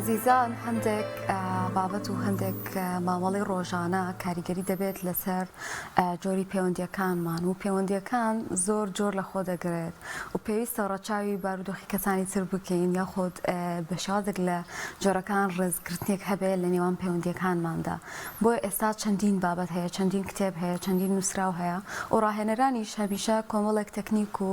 عزیزان هەندێک بابەت و هەندێک مامەڵی ڕۆژانە کاریگەری دەبێت لەسەر جۆری پەیوەندیەکانمان و پەیوەندیەکان زۆر جۆر لە خۆ دەگرێت و پێویستە ڕەچاوی بارودۆخی کەسانی تر بکەین یاخود بە شادێک لە جۆرەکان ڕێزگرتنێک هەبێت لە نێوان پەیوەندیەکانماندا. بۆ ئێستا چەندین بابەت هەیە، چەندین کتێب هەیە، چەندین نووسراو هەیە و ڕاهێنەرانیش هەمیشە کۆمەڵێک تەکنیک و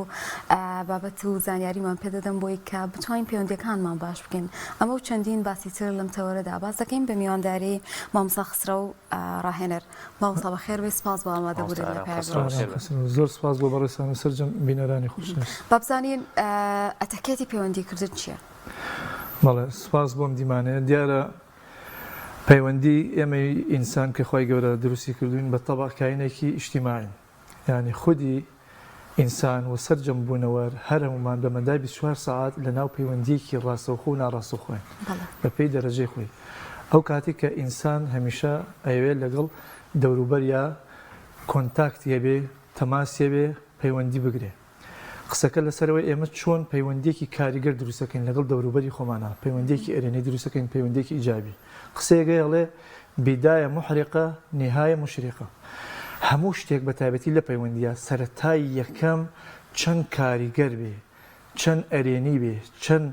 بابەت و زانیاریمان پێدەدەن بۆی کە بتوانین پەیوەندیەکانمان باش بکەین. ئەمە و چەندین باسی تر لەم تەوەرەدا باس دەکەین بە میوانداری مامۆستا خسرە و ڕاهێنەر. مامۆستا بەخێر بێ، سپاس بۆ ئامادەبوونت لە پێشەوە. زۆر سپاس بۆ بەڕێستانە سەرجەم بینەرانی خۆشەویست. با بزانین ئەتەکێتی پەیوەندیکردن چییە؟ بەڵێ سپاس بۆم دیمانەیە. دیارە پەیوەندی ئێمە ئینسان کە خۆی گەورە دروستی کردوین بە تەبع کاینێکی ئیجتیماعین، یعنی خودی ئینسان و سەرجەم بوونەوە هەر هەمومان بە مەدای 24 ساعات لە ناو پەیوەندیەکی ڕاستەوخۆ و ناڕاستەوخۆین بە پێی دەرەجەی خۆی. ئەو کاتی کە ئینسان هەمیشە ئەوێت لەگەڵ دەوروبەر یا کۆنتاکتیە بێ، تەماسیە بێ، پەیوەندی بگرێ. قسەکە لەسەرەوەی ئێمە چۆن پەیوەندیەکی کاریگەر دروستەکەین لەگەڵ دەوروبەری خۆمانە، پەیوەندیەکی ئەرێنەی دروستەکەین، پەیوەندیەکی ئیجابی. قسەیەکە ئەڵێ بیدایە محرقە نیهایە مشرقە. هەموو شتێک بە تایبەتی لە پەیوەندیە سەرەتای یەکەم چەند کاریگەر بێ، چەند ئەرێنی بێ، چەند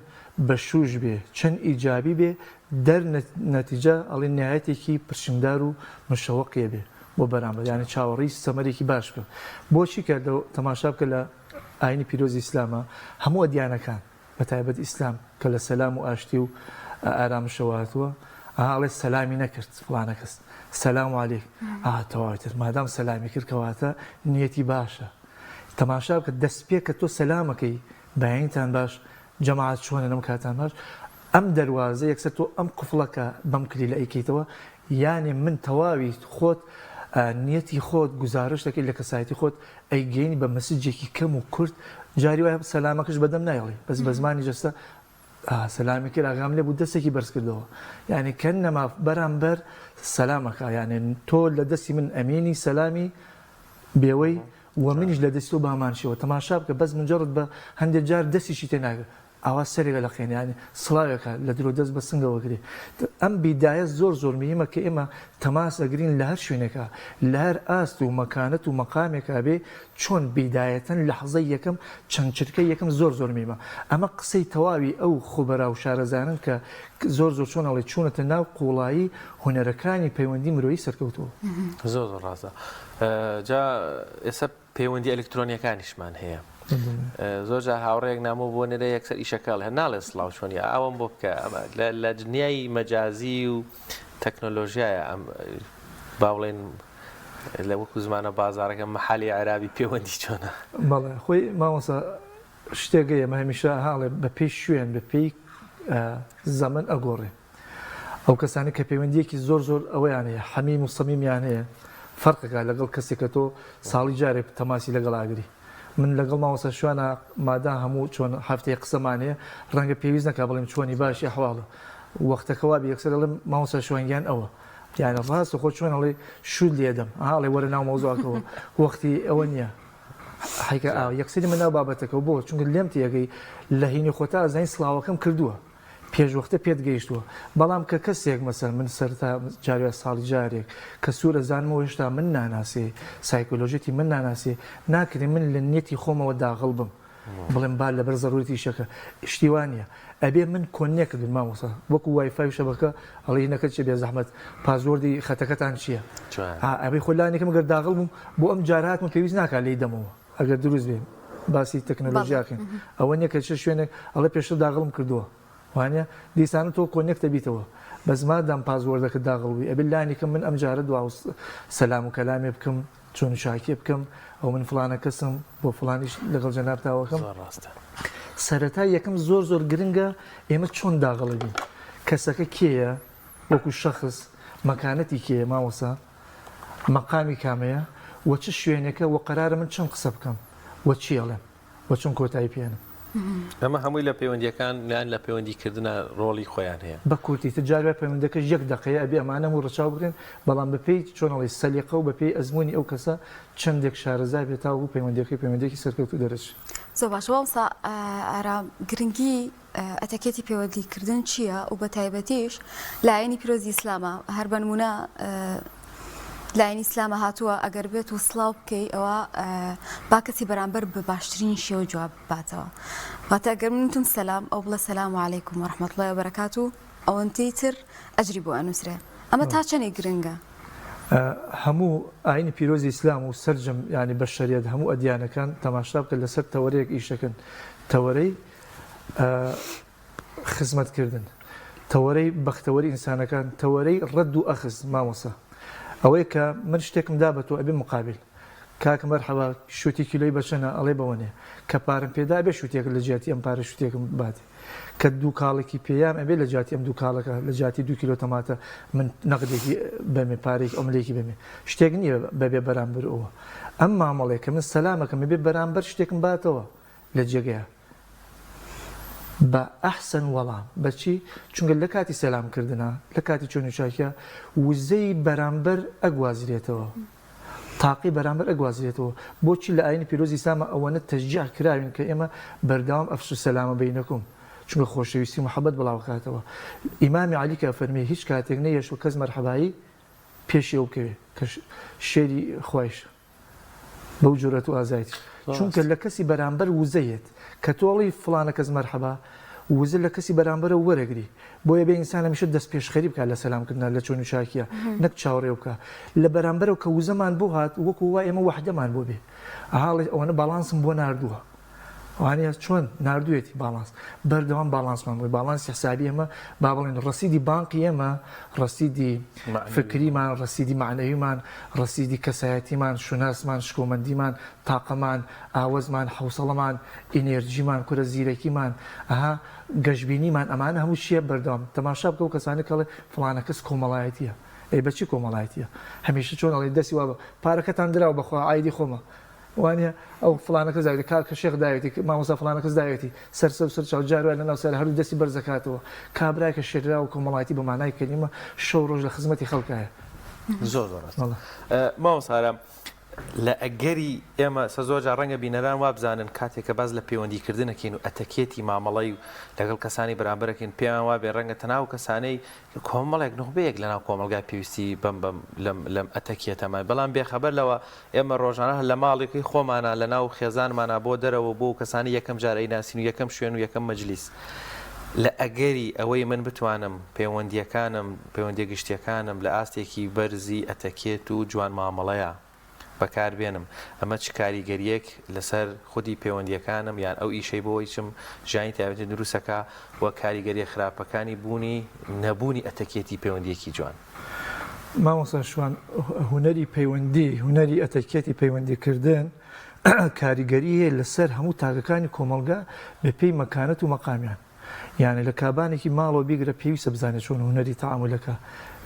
بەشوش بێ، چەند ئیجابی بێ، نەتیجە ئەڵێ نهایەتێکی پرچمدار و مشەوەقیە بێ بۆ بەرامبەر، یعنی چاوەڕی سەمەرێکی باش بکە. بۆچی کردەوە تەماشا بکە لە ئاینی پیرۆزی ئیسلامە هەموو ئەدیانەکان بە تایبەت ئیسلام کە لە سەلام و ئاشتی و ئارامشەوە هاتووە ئاڵێ سەلامی نەکرد فڵانە کەس سەلام عەلیک تەواوەتر مادام سەلامی کرد کەواتە نیەتی باشە. تەماشا بکە دەست پێ کە تۆ سەلامەکەی بەیانتان باش، جەماعەت چۆنە لەم کاتان باش، ئەم دەواازە یەکسەر تۆ ئەم قفڵەکە بەم کلی لە ئەیکەیتەوە، یعنی من تەواوی خۆت نیەتی خۆت گزارش دەکەی لە کەسایەتی خۆت ئەیگەینی بە مەسجێکی کەم و کورت. جاری وایە سەلامەکەش بەدەم نایڵی بەس بە زمانی جەستە سەلامی کرد ئاغام لێ بوو دەستێکی بەرز کردەوە، یعنی کەن نەما بەرامبەر سەلامەکە، یعنی تۆ لە دەستی من ئەمینی سەلامی بێوەی و منیش لە دەستی تۆ بامانشەوە. تەماشا بکە بەس منجەڕت بە هەندێک جار دەستیشی تێناگە ئاوا سەرێکە لە خێن، یعنی سڵاوێکە لە درۆ دەست بە سنگەوە گرێ. ئەم بیدایە زۆر زۆر مهمە کە ئێمە تەماس ئەگرین لە هەر شوێنێکە، لە هەر ئاست و مەکانەت و مەقامێکە بێ، چۆن بیدایەتەن لەحزەی یەکەم چەند چرکەی یەکەم زۆر زۆر مهمە. ئەمە قسەی تەواوی ئەو خوبەرا و شارەزانن کە زۆر زۆر چۆن ئەڵێ چوونەتە ناو قوڵایی هونەرەکانی پەیوەندی مرۆیی سەرکەوتووە. زۆر زۆر ڕاستە. جا ئێستا پەیوەندی ئەلکترۆنیەکانیشمان هەیە. زۆر جا هاوڕێک نامۆ بۆ نێرە یەکسەر ئیشەکەڵ هەر ناڵێ سڵاو چۆنی ئەوم بۆ بکە. لە دنیای مەجازی و تەکنۆلۆژیایە ئەم باوڵێن لە وەکو زمانە بازارەکە مەحالی عرابی پەیوەندی چۆنە؟ بەڵێ خۆی مامۆستا شتێکە ئێمە هەمیشە هاڵێ بە پێی شوێن بە پێی زەمن ئەگۆڕێ. ئەو کەسانی کە پەیوەندیەکی زۆر زۆر ئەوەیان هەیە حەمیم و سەمیمیان هەیە، فەرقەکە لەگەڵ کەسێکە تۆ ساڵی جارێک تەماسی لەگەڵ ئاگری. من لەگەڵ مامۆستا شوانە مادا هەموو چۆن هەفتەیە قسەمان هەیە ڕەنگە پێویست نەکا بڵێم چۆنی باشی ئەحواڵە وەختەکەوا بە یەکسەر دەڵێم مامۆستا شوێنگیان ئەوە، یعنی ڕاستە خۆ چۆن ئەڵێ شود لێدەم ئاڵێ وەرە ناو مەوزوعەکەەوە وەختی ئەوە نییە حیکە یەکسەری من ناو بابەتەکە بۆ چونکە لێم تێگەی لە هینی خۆتا ئەزانی سڵاوەکەم کردووە پێشوەختە پێت گەیشتووە. بەڵام کە کەسێک مەسەر من سەرتا جاروە ساڵی جارێک کە سوورە زانمەوە هێشتا من ناناسێ سایکۆلۆژێتی من ناناسێ ناکرێ من لە نیەتی خۆمەوە داغڵ بم بڵێم با لەبەر زەڕوریەتی شەکە شتیوانە ئەبێ من کۆنیە کردن مامۆستا وەکو وایفای شەبەکە ئەڵێ نەکەت چێ بێ زەحمەت پازۆردی خەتەکەتان چییە؟ ئەبێ خۆلانێکم گەر داغڵ بووم بۆ ئەم جارهاتم پێویست ناکات لێی دەمەوە ئەگەر دروست بێ باسی تەکنۆلۆژیاکەین ئەوە نییە کە چ شوێنێک ئەڵێ پێشتر داغڵم کردووە وانە دیسانە تۆ کۆنێک دەبیتەوە بەس مادام پازوەردەکە داغڵبووی ئەبێ لانێکم من ئەم جارە دوا سەلام و کەلامێ بکەم چۆن شاکێ بکەم ئەو من فڵانە کەسم بۆ فڵانیش لەگەڵ جەنابتاوەکەم. سەرەتا یەکەم زۆر زۆر گرنگە ئێمە چۆن داغڵبین کەسەکە کێیە وەکو شەخص مەکانەتی کێیە مامۆستا مەقامی کامەیە وە چ شوێنێکە وە قەرارە من چەند قسە بکەم وە چی ئەڵێم وە چۆن کۆتایی پێێنم. ئەمە هەمووی لە پەیوەندیەکان یان لە پەیوەندیکردنە ڕۆڵی خۆیان هەیە. بە کورتی تجارە پەیوەندەکە یەک دقەیە ئەبێ ئەمانە و ڕەچاو بکرێن بەڵام بەپێی چۆنەڵی سەلیقە و بەپێی ئەزمموی ئەو کەسە چەندێک شارەزای بێتاو و پەیوەندیەکەی سەرکەوتو دەرەچ. زۆر باش وەڵسا ئارا گرنگی ئەتەکێتی پەیوەندیکردن چییە و بە تایبەتیش لایەنی پیرۆزی ئیسلامە هەر بە نمونە لایەنی ئیسلامە هاتووە ئەگەر بێت و سڵاو بکەی ئەوە با کەسی بەرامبەر بە باشترین شێوە جواب باتەوە واتە ئەگەر منتم سەلام ئەو بڵە سەلام عەلەیکوم وەڕەحمەتوڵڵاهی وبەرەکاتوه و ئەوەندەی تر ئەجری بۆ ئەنووسرێ ئەمە تا چەندێک گرنگە هەموو ئاینی پیرۆزی ئیسلام و سەرجەم ینی بە شەریعەت هەموو ئەدیانەکان تەماشا بکە لەسەر تەوەرەیەک ئیشەکەن تەوەرەی خزمەتکردن تەوەرەی بەختەوەری ئینسانەکان تەوەرەی ڕەد و ئەخز مامۆسا ئەوەی کە من شتێکم دا بە تۆ ئەبێ مقابل کاکە مەرحەبا شوتی کیلۆی بەچەنە ئەڵێ بەوەنێ کە پارم پێدا بێ شوتێک لە جیاتی ئەم پارە شوتێکم باتی کە دوو کاڵێکی پێیان ئەبێ لە جاتی ئەم دوو کاڵەکە لە جاتی 2 کیلۆ تەماتە من نەقدێکی بەمێ پارێک ئەملێکی بەمێ شتێک نییە بەبێ بەرامبەر ئەوە ئەم مامەڵێک کە من سەلامەکەم بێ بەرامبەر شتێکم باتەوە لە جێگەیە بە ئەحسن وەڵام بەچی چونکە لە کاتی سەلامکردنە لە کاتی چۆنیچاکە وزەی بەرامبەر ئەگوازرێتەوە تاقی بەرامبەر ئەگوازرێتەوە بۆچی لە ئاینی پیرۆزی ئیسلامە ئەوەنە تەشجیع کراوین کە ئێمە بەردەوام ئەفسوس سەلامە بەینەکوم چونکە خۆشەویستی محەبەت بڵاوکاتەوە ئیمامی عەلی کە فەرمی هیچ کاتێک نەیەشوە کەس مەرحەبایی پێشی ئەو بکەوێ کە شێری خۆیش بەو جۆرەت و ئازایەتی چونکە لە کەسی بەرامبەر وزەیەت کە تۆڵی فڵانە کەس مەرحەبا وزە لە کەسی بەرامبەرە وەرەگری بۆیە بێ ئینسان هەمیشە دەست پێشخەری بکات لە سەلامکردن لە چۆن و چاکیە نەک چاوەڕێ بکە لە بەرامبەرەوە کە وزەمان بۆ هات وەکو وای ئێمە وەحدەمان بۆ بێ هاڵێ ئەوەنە باڵانسم بۆ ناردووە وانە چۆن نردوێتی باڵانس بەردەوام باڵانسمان بووی باڵانسی حسابی ئێمە با بڵێن ڕەسیدی بانقی ئێمە ڕەسیدی فکریمان ڕەسیدی معنەویمان ڕەسیدی کەسایەتیمان شوناسمان شکۆمەندیمان تاقەمان ئاوەزمان حوسەڵەمان ئینێرجیمان کورە زیرەکیمان ئەها گەشتبینیمان ئەمانە هەموو شیە بەردەوام تەماشا بکە و کەسانی کەڵێ فڵانە کەس کۆمەڵایەتیە ئەی بەچی کۆمەڵایەتیە هەمیشە چۆن ئەڵێ دەستی وا بە پارەکەتان دراوە بەخوا ئایدی خۆمە وانە ئەو فڵانە کەس داوێتی کاکە شێخ داوێتی مامۆستا فڵانە کەس داوێتی سەرسە و سەر چاو جاروای لەناو سەر هەردوو دەستی بەرزەکاتەوە کابرای کە شێرا و کۆمەڵایەتی بە مانای کەلیمە شەو ڕۆژ لە خزمەتی خەڵکایە زۆر مامۆستا لە ئەگەری ئێمە زۆر جار ڕەنگە بینەران وابزانن کاتێککە باز لە پەیوەندیکردنەکەین و ئەتەکێتی مامەڵی و لەگەڵ کەسانی بەرامبەرەکەین پێیان وابێ ڕەنگە تەناو کەسانەی کۆمەڵێک نوخبەیەک لەناو کۆمەلگای پێویستی بەم لەم ئەتەکێتەمە بەڵام بێخەبەر لەوە ئێمە ڕۆژانە لە ماڵێکی خۆمانە لەناو خێزانمانە بۆ دەرەوە بۆ کەسانی یەکەم جارەی ناسین و یەکەم شوێن و یەکەم مەجلیس لە ئەگەری ئەوەی من بتوانم پەیوەندیەکانم پەیوەندی گشتیەکانم لە ئاستێکی بەرزی ئەتەکێت و جوان مامەڵەیە بەکاربێنم ئەمە چ کاریگەریەک لەسەر خودی پەیوەندیەکانم یان ئەو ئیشەی بۆی چم ژانی تایبەتی دروستەکە وە کاریگەری خراپەکانی بوونی نەبوونی ئەتەکێتی پەیوەندیەکی جوان مامۆستا شوان هونەری پەیوەندی هونەری ئەتەکێتی پەیوەندیکردن کاریگەریە لەسەر هەموو تاگەکانی کۆمەلگا بە پێی مەکانەت و مەقامیان یعنی لە کابانێکی ماڵەوە بیگرە پێویستە بزانێت چۆن هونەری تەعامولەکە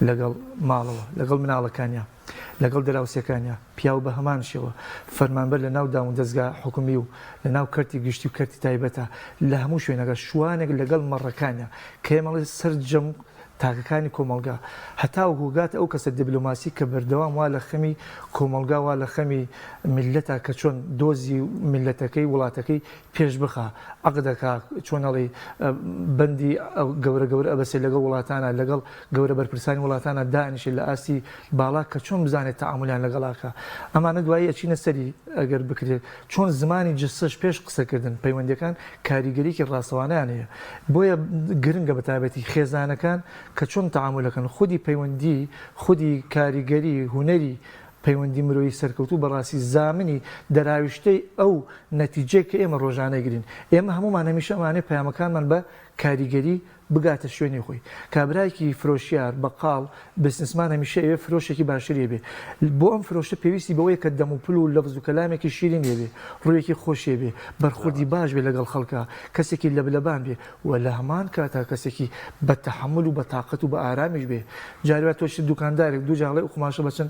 لەگەڵ ماڵەوە لەگەڵ مناڵەکانیان لەگەڵ دراوسەکانیان پیاو بە هەمان شێوە فەرمانبەر لە ناو دام و دەستگا حکومی و لە ناو کەرتی گشتی و کەرتی تایبەتە لە هەموو شوێنەکە شوانێک لەگەڵ مەڕەکانیە کە ئێمەڵێ سەرجەم تاکەکانی کۆمەلگا هەتا و هوگاتە ئەو کەسە دیبلۆماسی کە بەردەوام وا لە خەمی کۆمەلگا وا لە خەمی میلەتە کە چۆن دۆزی میلەتەکەی وڵاتەکەی پێش بخە عەقدەکە چۆنەڵی بەندی گەورە گەورە ئەبەسێ لەگەڵ وڵاتانە لەگەڵ گەورە بەرپرسانی وڵاتانە دانیشێت لە ئاستی باڵا کە چۆن بزانێت تەعاملیان لەگەڵاکە ئەمانە دوایی ئەچینە سەری ئەگەر بکرێت چۆن زمانی جسەش پێش قسەکردن پەیوەندیەکان کاریگەریکی ڕاستەوانیان هەیە بۆیە گرنگە بە تایبەتی خێزانەکان کە چۆن تەعاملەکەن خودی پەیوەندی خودی کاریگەری هونەری پەیوەندی مرۆیی سەرکەوتوو بەڕاستی زامنی دەراویشتەی ئەو نەتیجەی کە ئێمە ڕۆژانە گرین ئێمە هەمومان هەمیشە ئەمانەی پەیامەکانمان بە کاریگەری بگاتە شوێنی خۆی کابرایکی فرۆشیار بەقاڵ بزنسمان هەمیشە ئێوە فرۆشێکی باشترێ بێ بۆ ئەم فرۆشتە پێویستی بەوەیە کە دەم و پل و لەفز و کەلامێکی شیرین لێ بێ ڕوویەکی خۆشێ بێ بەرخوردی باش بێ لەگەڵ خەڵکە کەسێکی لەبلەبان بێ و لە هەمان کاتا کەسێکی بە تەحەمل و بە تااقەت و بە ئارامیش بێ جاروات تۆش دوکاندارێک دوو جاڵێ و خماشە بچن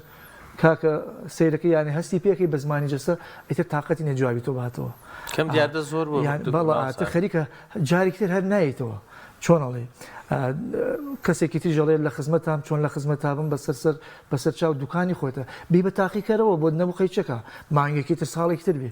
کاکە سیرەکە یانی هەستی پێکەی بە زمانی جەستە ئیتر تااقەتی نەجوابی تۆ باتەوە کەم دیاردە زۆر بەڵە ئاتە خەریکە جارێکی تر هەر نایێتەوە چۆن ئەڵێ کەسێکی تیژەڵێ لە خزمەتام چۆن لە خزمەتابم بەسەر چاو دوکانی خۆتە بی بە تاقیکەرەوە بۆ نەبووخی چەکە مانگێکی تر ساڵێکی تر بێ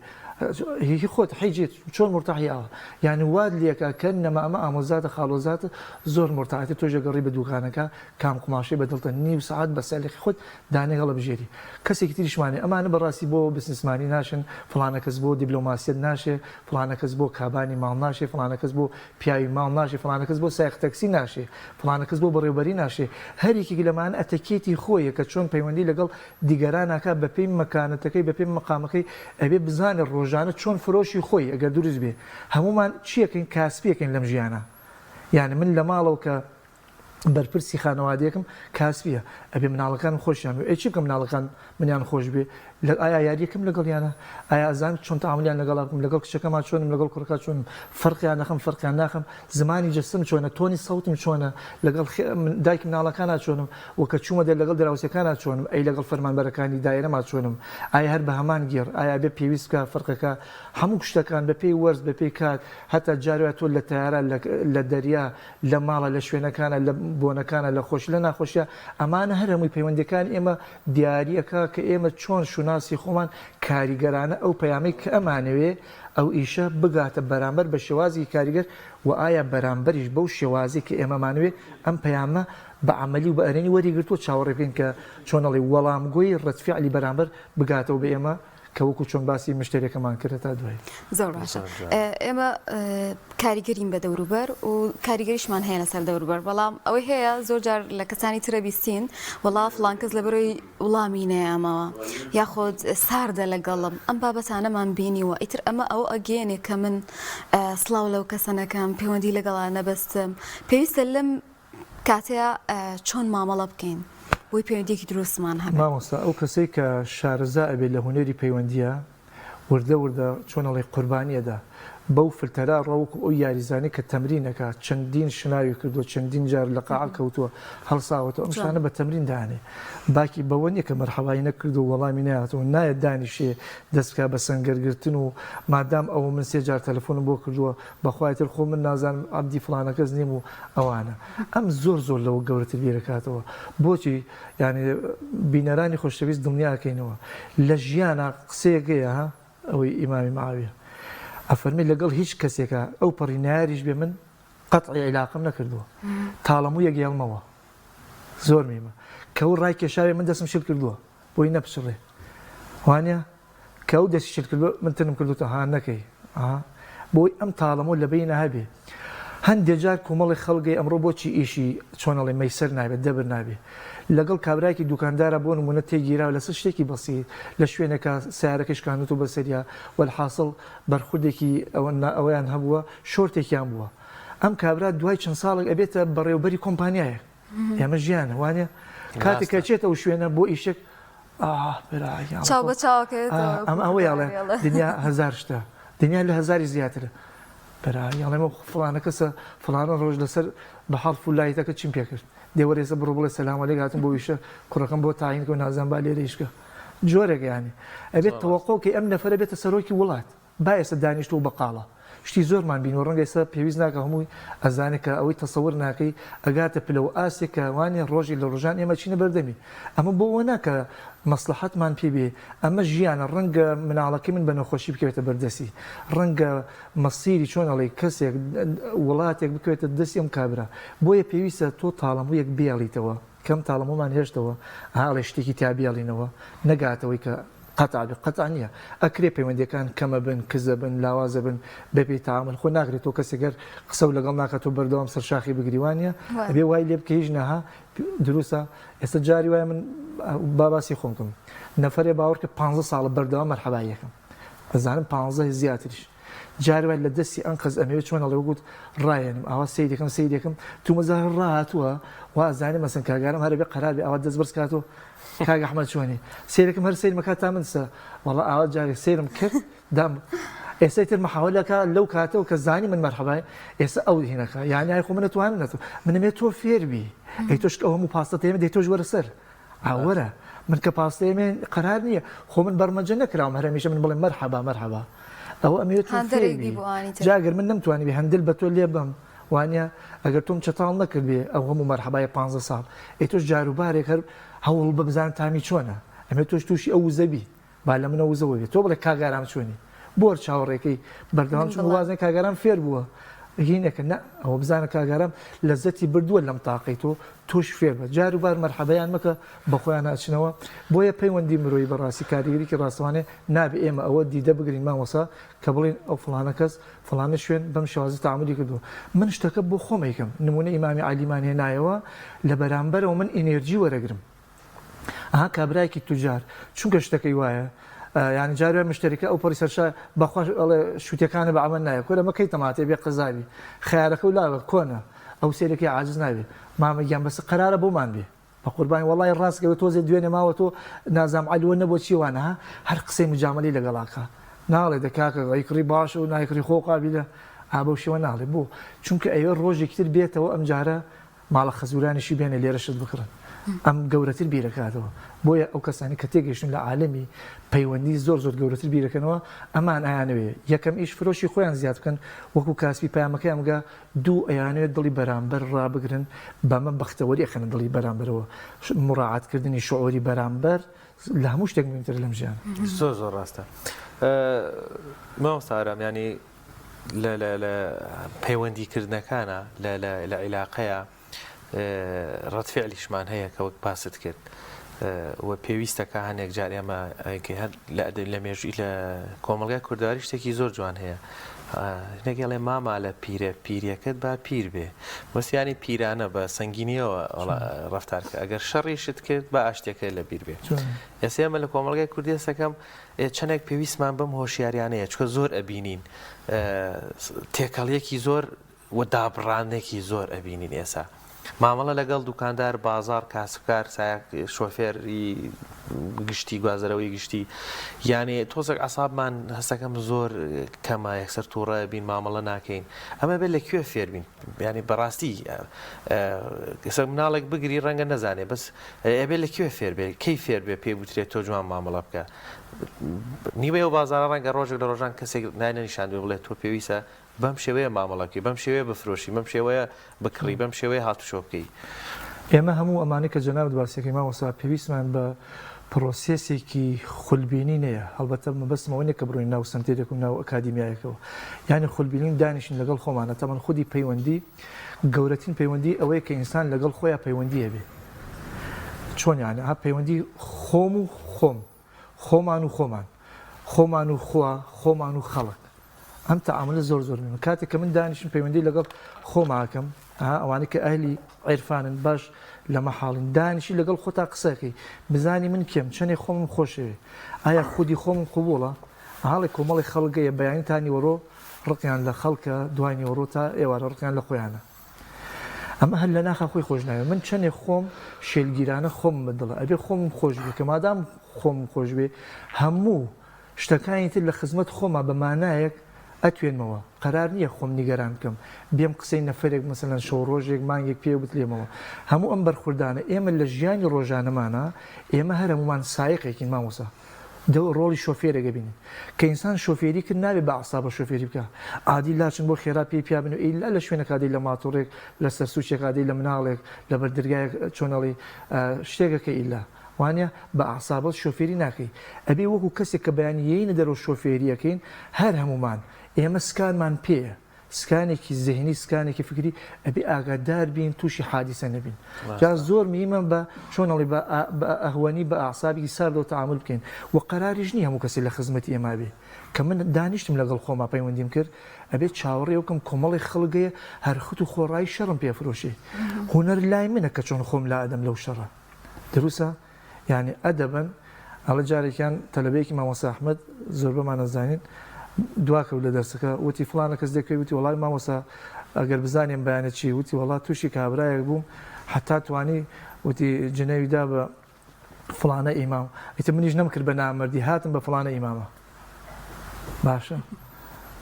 هیچی خۆت حیجێت چۆن مرتاحیاوە یعنی واد لێکە کە نەما ئەمە ئامۆزاتە خاڵۆزاتە زۆر مرتاحەتی تۆژە گەڕی بە دوکانەکە کام قماشەی بەدڵتە نیو سعات بە سەلێکی خۆت دانێ هەڵە بژێری کەسێکی تریشمانێ ئەمانە بەڕاستی بۆ بزنسمانی ناشن فلانە کەس بۆ دیبلۆماسیەت ناشێ فلانە کەس بۆ کابانی ماڵ ناشێ فلانە کەس بۆ پیاوی ماڵ ناشێ فلانە کەس بۆ سایق تەکسی ناشێ فلانە کەس بۆ بەڕێوبەری ناشێ هەرێکی لەمانە ئەتەکێتی خۆیە کە چۆن پەیوەندی لەگەڵ دیگەراناکە بە پێی مەکانەتەکەی بە پێی مەقامەکەی ئەبێ بزانێ ڕۆژانە چۆن فرۆشی خۆی ئەگەر دروست بێ هەمومان چیەکەین کاسپیەکەین لەم ژیانە یعنی من لە ماڵەوە کە بەرپرسی خانەوادەیەکم کاسپیە ئەبێ مناڵەکانم خۆشیان بێ چی بکەم مناڵەکان منیان خۆش بێ ئایا یاریەکەم لەگەڵیانە ئایا ئەزان چۆن تەعاملیان لەگەڵاکەم لەگەڵ کچەکەمان چۆنم لەگەڵ کوڕەکە چۆنم فەرقیان نەخەم فەرقیان ناخەم زمانی جەستم چۆنە تۆنی سەوتم چۆنە لەگەڵ دایکی مناڵەکانە چۆنم وەکە چوومە دێ لەگەڵ دراوسەکانە چۆنم ئەی لەگەڵ فەرمانبەرەکانی دایرەما چۆنم ئایا هەر بە هەمان گێڕ ئایا بێ پێویستکە فەرقەکە هەموو شتەکان بە پێی وەرز بە پێی کات هەتا جارێت تۆ لە تەیارە لە دەریا لە ماڵە لە شوێنەکانە لە بۆنەکانە لە خۆش لە ناخۆشیە ئەمانە هەر هەمووی پەیوەندەکان ئێمە دیاریەکە کە ئێمە چۆن شوناسی خۆمان کاریگەرانە ئەو پەیامی کە ئەمانەوێ ئەو ئیشە بگاتە بەرامبەر بە شێوازی کاریگەر و ئایا بەرامبەریش بەو شێوازی کە ئێمەمانوێ ئەم پەیامە بە عملی و بە ئەرێنی وەریگرتووە چاوەڕێ بکەین کە چۆنەڵی وەڵامگۆی ڕەتفعلی بەرامبەر بگاتەوە بە ئێمە کە وەکو چۆن باسی مشتێکەکەمان کرد تا دوای زۆر باشە ئێمە کاریگەرین بە دەوروبەر و کاریگەریشمان هەیە لەسەر دەوروبەر بەڵام ئەوەی هەیە زۆر جار لە کەسانی ترە بیستین وەڵا فڵان کەس لەبەرەوەی وڵامی نەیامەوە یاخۆت ساردە لەگەڵم ئەم بابەتانەمان بینیوە ئیتر ئەمە ئەو ئەگەێنێ کە من سڵاو لەو کەسەنەکەم پەیوەندی لەگەڵا نەبەستم پێویستە لەم کاتەیە چۆن مامەڵە بکەین بۆی پەیوەندیەکی دروستمان هەبێت مامۆستا ئەو کەسەی کە شارەزا ئەبێت لە هونەری پەیوەندیە وردە چۆنەڵی قوربانیەدا بەو فلتەرا ڕەوەکو ئەو یاریزانی کە تەمرینەکە چەندین شناوی کردو چەندین جار لە قاع کەوتووە هەڵساوەتەوە ئەم شتانە بە تەمرین دانێ باکی بەوە نیە کە مەرحەبایی نەکردو و وەڵامی نایەتەوە نایەت دانیشێ دەستکا بە سەنگەرگرتن و مادام ئەوە من سێ جار تەلەفۆنم بۆ کردووە بەخوایتر خۆ من نازانم عەبدی فڵانە کەس نیم و ئەوانە ئەم زۆر لەوە گەورەتر بیرەکاتەوە بۆچی یعنی بینەرانی خۆشەویست دڵنیاکەینەوە لە ژیانە قسەیەکەیە ئەوەی ئیمامی معاویە ئەفەرمی لەگەڵ هیچ کەسێکە ئەو پەڕی ناریش بێ من قەتعی عیلاقم نەکردووە تاڵەموو یەکێڵمەوە زۆر میمە کە ئەو ڕای کێشاوێ من دەستم شل کردووە بۆی نەپشڕێ وانە کە ئەو دەستی شل کردووە من تنم کردوتە ها نەکەی بۆی ئەم تاڵەموو لە بینە هەبێ هەندێک جار کۆمەڵی خەڵگەی ئەمڕۆ بۆچی ئیشی چۆنەڵی مەیسەر نابێت دەبر نابێ لەگەڵ کابراایکی دوکاندارە بۆ نمونە تێگیراوە لەسەر شتێکی بەسیت لە شوێنێکە سیارەکەش کانوت و بەسەریا وەلحاصڵ بەرخوردێکی ئەوەیان هەبووە شۆرتێکیان بووە ئەم کابرا دوای چەند ساڵێک ئەبێتە بەڕێوبەری کۆمپانیایە ئێمە ژیانە وانە کاتێکە چێتە و شوێنە بۆ ئیشێک چاو بە چاوەکەێت ئەم ئەوەیاڵێ دنیا هەزار شتە دنیا لە هەزاری زیاترە بەراڵێمە فڵانە کەسە فڵانە ڕۆژ لەسەر بە حەڵف و لایەتەکە چیم پێ کرد دێوەرێسە بڕۆ بڵێ سەلام عەلەیک هاتم بۆ ویشە کوڕەکەم بۆ تاین کە نازان با لێرە ئیشکە جۆرێک یانی ئەبێت تەوەقۆکە ئەم نەفەرە بێتە سەرۆکی وڵات با ئێستا دانیشتووە بەقاڵە شتی زۆرمان بینەوە ڕەنگە ئێستا پێویست ناکە هەمووی ئەزانێت کە ئەوەی تەسەور ناکەی ئەگاتە پلە و ئاسێک کە وانێ ڕۆژی لە ڕۆژان ئێمە چینە بەردەمی ئەمە بۆەوە ناکە مەسلحەتمان پێ بێ ئەمە ژیانە ڕەنگە مناڵەکەی من بە نەخۆشی بکەوێتە بەردەسی ڕەنگە مەسیری چۆنەڵی کەسێک وڵاتێک بکوێتە دەستی ئەم کابرا بۆیە پێویستە تۆ تاڵەموویەک بێڵیتەوە کەم تاڵەمومان هێشتەوە هاڵێ شتێکی تابیاڵینەوە نەگاتەوەی کە قەتع نییە ئەکرێ پەیوەندیەکان کەمە بن کزە بن لاوازە بن بەبێ تاعامل خۆ ناگرێت تۆ کەسێگەر قسە و لەگەڵ ناکات و بەردەوام سەرشاخی بگریوانە بێ وای لێ بکە هیچ نەها دروستە ئێستا جاری وایە من باباسی خۆمکەم نەفرێ باوەڕ کە 15 ساڵە بەردەوام مەرحەباییەکەم ئەزانم 15 زیاتریش جاری وای لە دەستی ئەم قەز ئەمەوێت چۆن ئەڵێ وگوت ڕایەنم ئاوا سەیدەکەم تو مەزار ڕاهاتووە وا ئەزانێ مەسن کاگارم هەرە بێ قەرار بێ ئەوە دەست بەرز کاتەوە کاگ ئەحمەد چۆنی سیرەکەم هەر سیر مەکات تا منسە وەڵا ئاوا جارێک سیرم کرد دام ئێستا تر مەحاولەکە لەو کاتەوە کە زانی من مەرحەبای ئێستا ئەو هینەکە یانی ئای خۆ من نەتوانم نەتوە منەمێت تۆ فێربی ئەی تۆش ئەو هەموو پاستە تێمە دەی تۆش وەرە سەر ئاوەرە من کە پاستەیەمێ قەرار نییە خۆ من بەرمەجە نەکراوم هەرەمیشە من بڵێم مەرحەبا ئەوە ئەمەوێت فێربی جاگەر من نەمتوانی بێ هەندل بە تۆ لێ بم وانە ئەگەر تۆم چەتاڵ نەکرد بێ ئەو هەموو مەرحەبای 15 ساڵ تۆش جاروبارێک هەر هەوڵ بە بزان تامی چۆنە ئەمێ تۆش تووشی ئەو وزەبی با لە منە وزەوە بێت تۆ بڵێ کاگارام چۆنی بۆ چاوەڕێکەی بەردەوام چون وازنی کاگارام فێر بووە هینێکە نە ئەوە بزانە کاگارام لەزەتی بردووە لەم تاقی تۆش فێر بە جاروبار مەرحەبەیان مەکە بە خۆیان ناچنەوە بۆیە پەیوەندی مرۆیی بەڕاستی کاریگەریکی ڕاستەوانێ نابێ ئێمە ئەوە دیدە بگرین مامۆسا کە بڵین ئەو فڵانە کەس فڵانە شوێن بەم شێوازی تەعاملی کردووە من شتەکە بۆ خۆم ئەیکەم نمونە ئیمامی عەلیمان هێنایەوە لە بەرامبەرەوە من ئینێرجی وەرەگرم ئەها کابرایەکی توجار چونکە شتەکەی وایە یعنی جارێ مشتریکە ئەو پۆلیسەرشا بەخۆش شووتەکانە بە ئەمە نایە کۆرە مەکەی تەماتێ بێ قەزاوی خەیارەکە و لاوە کۆنە ئەو سێرەکەی عاجز نابێ مامەگیان بەس قەرارە بۆمان بێ بە قوربانی وەڵای ڕاستکەوە تۆزێ دوێنێ ماوە تۆ نازام عەلیوە نەبۆ چیوانە هەر قسەی مجامەلی لەگەڵاکە ناڵێ دەکاکە ئەیکڕی باشە و نایکڕی خۆ قابلە ئابە شێوە ناڵێ بۆ چونکە ئەوێ ڕۆژێکی تر بێتەوە ئەم جارە ماڵە خەزورانیشی بێنە لێرە شت بکڕن ئەم گەورەتر بیرەکاتەوە بۆیە ئەو کەسانی کە تێگەیشتن لە عالەمی پەیوەندی زۆر گەورەتر بیرەکەنەوە ئەمان ئەیانەوێ یەکەم ئیش فرۆشی خۆیان زیاد بکەن وەکو کاسبی پامەکەی ئەمگا دوو ئەیانوێت دڵی بەرامبەر ڕابگرن بەمە بەختەوەری ئەخەنە دڵی بەرامبەرەوە مڕاعاتکردنی شعوری بەرامبەر لە هەموو شتێک مهمتر لەم ژیان زۆر ڕاستە مامۆستارام ینی لە پەیوەندیکردنەکانە لە عیلاقەیە ڕەتفعلیشمان هەیە کە وەک باست کرد و پێویستەکە هەنێک جار ئێمە لە مێژووی لە کۆمەڵگای کوردداری شتێکی زۆر جوان هەیە نەگەڵێ ماما لە پیرەکەت با پیر بێ وەسیانی پیرانە بە سەنگینیەوە ڕفتارکە ئەگەر شەڕیشت کرد بە ئاشتێکە لە بیر بێ ئێستا ئێمە لە کۆمەڵگای کوردی سەکەم چەندێک پێویستمان بەم هۆشیاریانەیە چکە زۆر ئەبینین تێکەڵیەکی زۆر و دابڕانێکی زۆر ئەبینین ئێستا مامەڵە لەگەڵ دوکاندار بازار کاسبکار شۆفێری گشتی گوازەرەوەی گشتی یانێ تۆزێک عسابمان هەستەکەم زۆر کەمە یەکسەر تووڕە بین مامەڵە ناکەین ئەمە بێت لەکوێ فێربین ینی بەڕاستی ئێستا مناڵێک بگری ڕەنگە نەزانێ بەس ئەبێت لەکوێ فێر بێ کەی فێر بێ پێی بوترێت تۆ جوان مامەڵە بکە نیوەی و بازارە ڕەنگە ڕۆژێک لە ڕۆژان کەسێک نانەنیشان بڵێت تۆ پێویستە بەم شێوەیە مامەڵەکەی بەم شێوەیە بفرۆشی بەم شێوەیە بکڕی بەم شێوەیە هاتوشۆ بکەی ئێمە هەموو ئەمانەی کە جەناب باسیەکەی مامۆستا پێویستمان بە پرۆسێسێکی خولبینی نییە هەڵبەتە مەبەستمەوە نیە کە بڕۆین ناو سنتێرێک و ناو ئەکادیمیایەکەوە یعنی خولبینین دانیشین لەگەڵ خۆمانە تەمەن خودی پەیوەندی گەورەترین پەیوەندی ئەوەیە کە ئینسان لەگەڵ خۆیان پەیوەندیە بێ چۆن یانە ها پەیوەندی خۆم و خۆمان و خۆمان و خوا خۆمان و خەڵک ئەم تەعاملە زۆر مهمە کاتێک کە من دانیشم پەیوەندی لەگەڵ خۆماکەم ئەوانەی کە ئەهلی عیرفانن باش لە مەحاڵین دانیشی لەگەڵ خۆتا قسەکەی بزانی من کێم چەندێ خۆمم خۆشەوێ ئایا خودی خۆمم قبوڵە هەڵێک کۆمەڵی خەڵگەیە بەیانیتانی وەڕۆ ڕقیان لە خەڵکە دوانی وەڕۆ تا ئێوارە ڕقیان لە خۆیانە ئەمە هەر لە ناخە خۆی خۆش ناوێت من چەندێک خۆم شێلگیرانە خۆم بەدڵە ئەبێ خۆمم خۆش بێ کە مادام خۆم خۆش بێ هەموو شتەکانی تر لە خزمەت خۆما بەمانایەک ئەتوێنمەوە قەرار نییە خۆم نیگەران بکەم بێم قسەی نەفرێک مەسەلەن شەو ڕۆژێک مانگێک پێ بتلێمەوە هەموو ئەم بەرخوردانە ئێمە لە ژیانی ڕۆژانەمانە ئێمە هەر هەمومان سایقێکین مامۆسا ڕۆڵی شۆفێرەگە بینین کە ئینسان شۆفێری کرد نابێت بە عسابە شۆفێری بکە عادی لاچن بۆ خێرا پێی پیا بن و ئیلا لە شوێنە کادەی لە ماتۆڕێک لە سەرسوچێک کادەی لە مناڵێک لە بەردرگایە چۆنەڵی شتێکەکە ئیلا وانە بە عسابەت شۆفێری ناکەی ئەبێ وەکو کەسێک کە بەیانیەینە دەرەوە شۆفێریەکەین هەر هەمومان ئێمە سکانمان پێیە سکانێکی زەهنی سکانێکی فکری ئەبێ ئاگادار بین تووشی حادیسە نەبین جا زۆر میمە بە چۆنەڵی بە ئەهوانی بە ئاسابی ساردەوە تەعامل بکەین و قەراریش نییە هەموو کەسی لە خزمەتی ئێمە بێ کە من دانیشتم لەگەڵ خۆما پەیوەندیم کرد ئەبێت چاوەڕێ وکەم کۆمەڵی خەڵگەیە هەر خت و خۆڕایی شەڕم پێفرۆشێ هونەر لای منە کە چۆن خۆم لا ئەدەم لەو شەڕە دروستە یعنی ئەدەبن ئەڵە جارێکیان تەلەبەیەکی مامۆستا ئەحمەد زۆر بەمان نەزانین دواکەوت لە دەرسەکە وتی فڵانە کەس دەکەوی وتی وەڵای مامۆستا ئەگەر بزانیم بەیانە چی وتی وەڵا تووشی کابرایەک بووم حتا توانی وتی جنەویدا بە فڵانە ئیمام ئیتر منیش نەمکرد بە نامەردی هاتم بە فڵانە ئیمامە باشە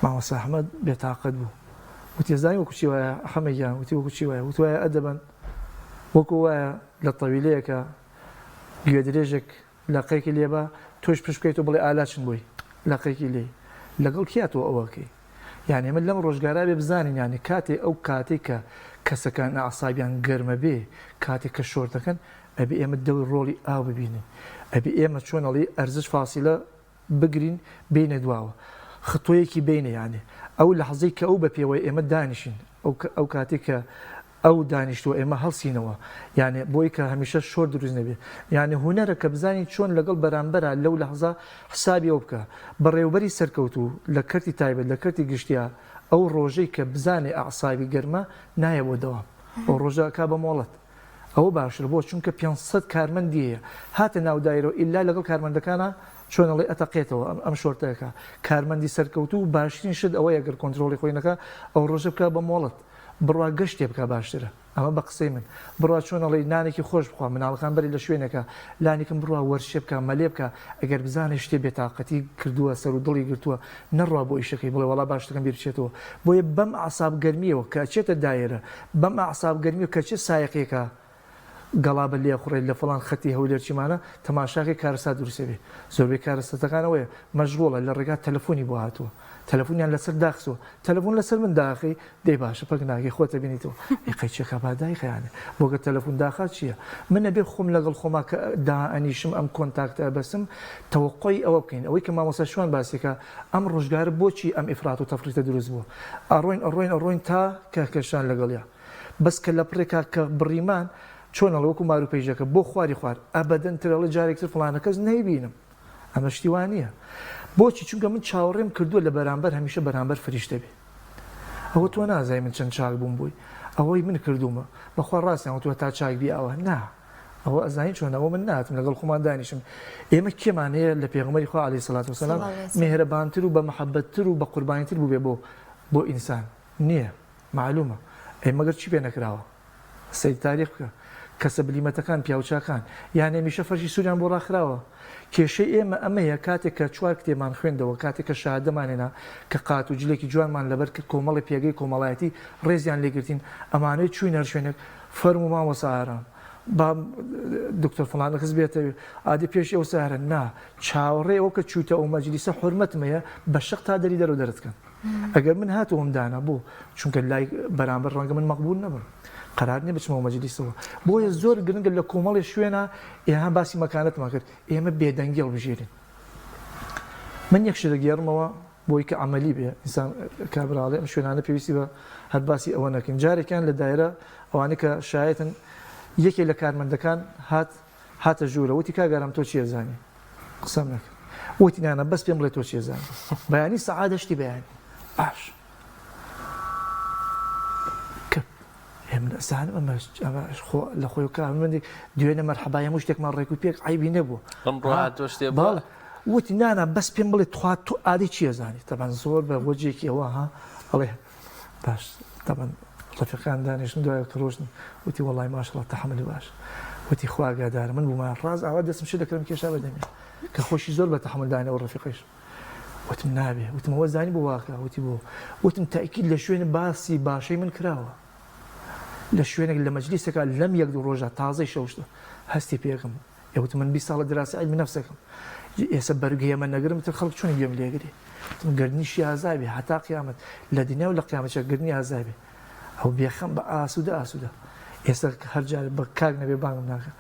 مامۆستا ئەحمەد بێتاقەت بوو وتی زانی وەکو چی وایە حەمەیان وتی وەکو چی وایە وتی وایە ئەدەبەن وەکو وایە لە تەویلەیەکە گوێدرێژێک لەقەیەکی لێبە تۆش پشت بکەیت و بڵێ ئالاچن بووی لەقەیەکی لێ لەگەڵ کیاتەوە ئەوەکەی یعنی ئێمە لەم ڕۆژگارا بێ بزانین یعنی کاتێ ئەو کاتێک کە کەسەکان ئاسابیان گەرمە بێ کاتێک کە شۆر دەکەن ئەبێ ئێمە دەوری ڕۆڵی ئاو ببینین ئەبێ ئێمە چۆنەڵی ئەرزش فاسیلە بگرین بینە دواوە خطۆیەکی بینە یانێ ئەو لەحظەی کە ئەو بە پێوەی ئێمە دانیشین ئەو کاتێک کە ئەو دانیشتوە ئێمە هەڵسینەوە یعنی بۆی کە هەمیشە شۆر دروست نەبێ یعنی هوەرە کە بزانین چۆن لەگەڵ بەرامبەرە لەو لەحظە حسابی ئەو بکە بەڕێوبەری سەرکەوتو لە کەرتی تایبەت لە کەرتی گشتیا ئەو ڕۆژەی کە بزانێ ئەعسابی گەرمە نایە بۆ دەوام ئەو ڕۆژە کا بە مۆڵەت ئەوە باشتر بۆ چونکە 500 کارمەندیە هاتە ناو دایرەوە ئیلا لەگەڵ کارمەندەکانە چۆنەڵی ئەتەقێتەوە ئەم شۆرتەکە کارمەندی سەرکەوتو و باشترین شت ئەوەیە گەر کۆنتترۆلی خۆینەکە ئەو ڕۆژە بکە بە مۆڵەت بڕوا گەشتێ بکە باشترە ئەمە بە قسەی من بڕوا چۆنەڵی نانێکی خۆش بخوا مناڵەکان بەری لە شوێنەکە لانێکم بڕوا وەرشێ بکە مەلێ بکە ئەگەر بزانێ شتێ بێتاقەتی کردووە سەر و دڵی گرتووە نەڕوا بۆ ئیشەکەی بڵێ وەڵا باشتەکەم بیر بچێتەوە بۆیە بەم ئاساب گەرمیەوە کە چێتە دایرە بەم ئاساب گەرمی و کە چه سایقێکە گەڵا بە لێ خوڕێت لە فڵان خەتی هەولێرچیمانە تەماشاکەی کارەسا دروستێ بێ زۆربەی کارەسەتەکانەوەیە مەشغوڵە لە ڕێگات تەلەفۆنی بۆ هاتووە تەلەفۆنیان لەسەر داخسەوە تەلەفۆن لەسەر من داخی دەی باشە پەک ناگەی خۆتە بینیتەوە یقەی چێکە بادای خیانێ بۆگە تەلەفۆن داخات چییە من نەبێ خۆم لەگەڵ خۆما کە دائەنیشم ئەم کۆنتاکتە بەسم تەوەقعی ئەوە بکەین ئەوەی کە مامۆستا شوان باسیکە ئەم ڕۆژگارە بۆچی ئەم ئیفرات و تەفریتە دروست بووە ئەڕۆین تا کەشان لەگەڵیا بەس کە لە پڕێکا کە بڕیمان چۆنەڵ وەکو مارو پێیژەکە بۆ خواری خوار ئەبەدەن ترەڵە جارێکتر فڵانە کەس نەیبینم ئەمە شتیوان نییە بۆچی چونکە من چاوەڕێم کردووە لە بەرامبەر هەمیشە بەرامبەر فریشتە بێ ئەوە تۆ نازای من چەند چاک بووم بووی ئەوەی من کردومە بەخوا ڕاستیان تۆ تا چاک بی ئەوە نا ئەوە ئەزانین چۆنەوە من ناتم لەگەڵ خۆمان دانیشم ئێمە کێمان هەیە لە پێغەمبەری خوا عەلەیهی سەڵات وسەلام مێهرەبانتر و بە مەحەبەتتر و بە قوربانیتر بوو بێ بۆ ئینسان نییە معلومە ئێمەگەر چی پێ نەکراوە سەیر تاریخ بکە کەسە بلیمەتەکان پیاوچاکان یان هەمیشە فەرشی سووریان بۆ ڕاخراوە کێشەی ئێمە ئەمەیە کاتێک کە چوار کتێبمان خوێندەوە کاتێک کە شادەمانێنا کە قات و جلێکی جوانمان لەبەر کرد کۆمەڵی پێگەی کۆمەڵایەتی ڕێزیان لێگرتین ئەمانەی چوینە شوێنێک فەرم و مامۆستا ئارام با دکتۆر فڵانە کەس بێتەوێ ئادی پێش ئەو سارە نا چاوەڕێ ئەو کە چوتە ئەو مەجلیسە حورمەتمەیە بە شەق تا دەری دەرەوە دەرەکەن ئەگەر من هاتووەم دانا بوو چونکە لای بەرامبەر ڕەنگە من مەقبول نەبم قرار نییە بچمەوە مەجلیسەوە بۆیە زۆر گرنگە لە کۆمەڵی شوێنە ئێها باسی مەکانەتمان کرد ئێمە بێدەنگی هەڵبژێرین من یەک شت دەگێڕمەوە بۆی کە عەمەلی بێ ئینسان کابراڵێ ئەم شوێنانە پێویستی بە هەر باسی ئەوە نەکەین جارێکیان لە دایرە ئەوانەی کە شایەتن یەکێ لە کارمەندەکان هاتە ژوورە وتی کاگەرم تۆ چی ئەزانی قسەم نەکرد وتی نانە بەس پێم بڵێ تۆ چی ئەزانی بەیانی سەعادە شتی بەیانی باش لە خۆی کارمەندێک دوێنە مەرحەبای هەموو شتێکمان ڕێک و پێک عیبی نەبوو وتی نانە بەس پێم بڵێ تۆ ئادی چی ئەزانی تەبەن زۆر بە وەجێکی ئەوە ها ئەڵێ باش تەبەن ڕەفیقان دانیشتن دوایە کە ڕۆژن وتی وەڵای ماشەڵڵا تەحەملی باش وتی خوا ئاگادارە من بوومە ڕاز ئاوا دەستم شت دەکەم کێشا بەدەمێ کە خۆشی زۆر بە تەحەمل داینەوە ڕەفیقیش وتم نابێ وتم ئەوە زانی بۆ واکە وتی بۆ وتم تاکید لە شوێنە باسی باشەی من کراوە لە شوێنێک لە مەجلیسێکە لەم یەک دوو ڕۆژە تازەی شەوشتە هەستی پێکەم ئێوتم من 20 ساڵە دراسی علمی نەفسەکەم ئێستا بەرگەی ئەمە نەگرم تر خەڵک چۆن گوێم لێگری گرنیشی ئازابێ هەتا قیامەت لە دنیا و لە قیامەتە گرنی ئازابێ ئەو بێخەم بە ئاسوودە ئێستا هەر جار بە کاک نەبێ بانگم ناکە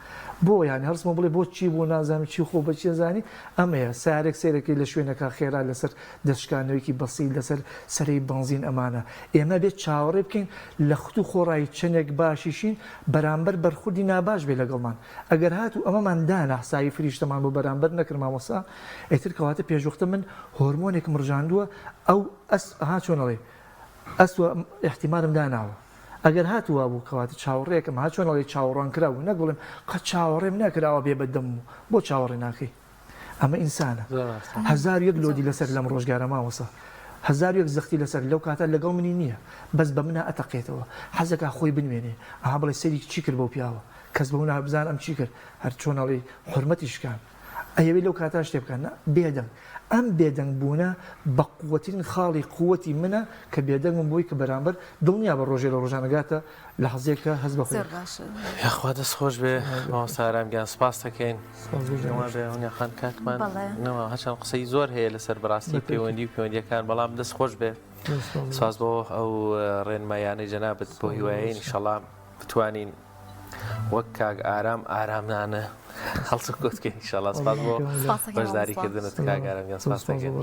بۆ یانی هەرسمە بڵێ بۆ چی بۆ نازانم چی خۆ بەچی زانی ئەمەیە سارێک سیرەکەی لە شوێنەکە خێرا لەسەر دەشکانەوەیکی بەسی لەسەر سەرەی بنزین ئەمانە ئێمە بێت چاوەڕێ بکەین لە خوت و خۆڕایی چنێک باشیشین بەرامبەر بەرخوردی ناباش بێ لەگەڵمان ئەگەر هاتو ئەمەمان دانا حسابی فریشتەمان بۆ بەرامبەر نەکرد مامۆستا ئیتر کەواتە پێشوەختە من هۆرمۆنێکم ڕژاندووە ئەو ها چۆنەڵێ ئەسوە احتیمالم داناوە ئەگەر هاتووە بوو کەواتە چاوەڕێکم ها چۆنەڵێ چاوەڕوان کراوە نەگوڵێم قەت چاوەڕێم نەکراوە بێ بەدەم بۆ چاوەڕێ ناکەی ئەمە ئینسانە هەزار یەک لۆدی لەسەر لەم ڕۆژگارە ماوەسە هەزار یەک زەختی لەسەر لەو کاتە لەگەڵ منی نییە بەس بە منە ئەتەقێتەوە حەزەکە خۆی بنوێنێ ئەها بڵێ سەری چی کرد بەو پیاوە کەس بە هونا بزان ئەم چی کرد هەر چۆنەڵێ حورمەتیشکان ئەیەوێت لەو کاتا شتێ بکەن بێدەنگ ئەم بێدەنگ بوونە بە قووەترین خاڵی قووەتی منە کە بێدەنگم بۆی کە بەرامبەر دڵنیا بە ڕۆژێ لە ڕۆژانەگاتە لە حەزێکە هەز بە خۆی یاخوا دەست خۆش بێ مامۆستارامگیان سپاس دەکەین خان کاکمان هەچەند قسەی زۆر هەیە لەسەر بەڕاستی پەیوەندی و پەیوەندیەکان بەڵام دەست خۆش بێ ساز بۆ ئەو ڕێنمایانەی جەنابەت بۆ هیوایەی ئینشەڵا بتوانین وەک کاک ئارامانە هەڵسە کۆتکەین ئینشەڵا سپاس بۆ بەشداریکردنت کاک ئارامگیان سپاس دەکەین.